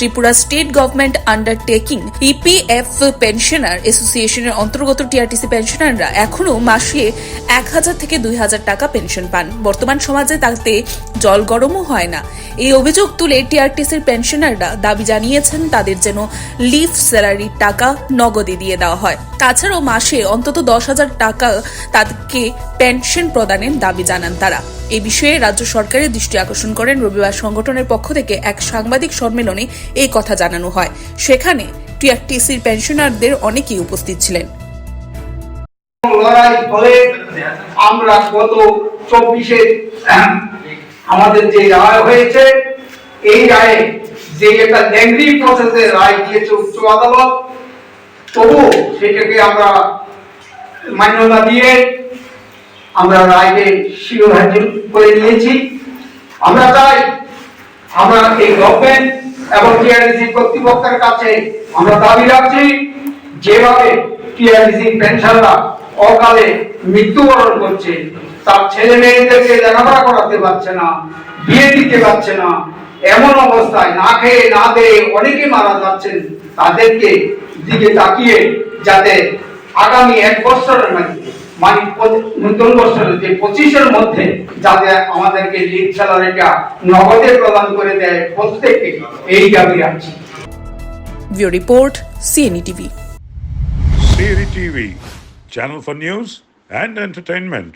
Tripura state government undertaking EPF pensioner অ্যাসোসিয়েশনের অন্তর্গত TRTC পেনশনাররা এখনো মাসে 1,000 থেকে 2,000 টাকা পেনশন পান। বর্তমান সমাজে তাতে জল গরমও হয় না। এই অভিযোগ তুলে টিআরটিসির পেনশনাররা দাবি জানিয়েছেন তাদের যেন লিভ স্যালারির টাকা নগদে দিয়ে দেওয়া হয়। তাছাড়াও মাসে অন্তত 10,000 টাকা তাদেরকে পেনশন প্রদানের দাবি জানান তারা। এই বিষয়ে রাজ্য সরকারের দৃষ্টি আকর্ষণ করেন রবিবার সংগঠনের পক্ষ থেকে এক সাংবাদিক সম্মেলনে এই কথা জানানো হয়। সেখানে টিআরটিসির পেনশনারদের অনেকেই উপস্থিত ছিলেন। আমরা গত 24-এ আমাদের যে রায় হয়েছে, এই রায়ে যে একটা লেংদি প্রসেসে রায় দিয়েছে উচ্চ আদালত, তবু সেটাকে আমরা মান্যতা দিয়ে আমরা রায়কে শিরোধার্য করে নিয়েছি। আমরা চাই আমরা এই গভর্নমেন্ট এবং টিআরটিসি কর্তৃপক্ষের কাছে আমরা দাবি রাখছি, যেভাবে টিআরটিসি পেনশনাররা অকালে মৃত্যুবরণ করছে, তার ছেলে মেয়েদেরকে লেখাপড়া করাতে পারছে না, বিয়ে দিতে পারছে না, এমন অবস্থায় না খেয়ে না দিয়ে অনেকে মারা যাচ্ছেন, তাদেরকে দিকে তাকিয়ে যাতে আগামী 1 বছরের মধ্যে মানে নতুন বছরের যে 25-এর মধ্যে যাতে আমাদেরকে লিভ স্যালারিটা নগদে প্রদান করে দেয় প্রত্যেককে, এই দাবি রাখছি। Bureau report, CNE TV. CNE TV, channel for news and entertainment.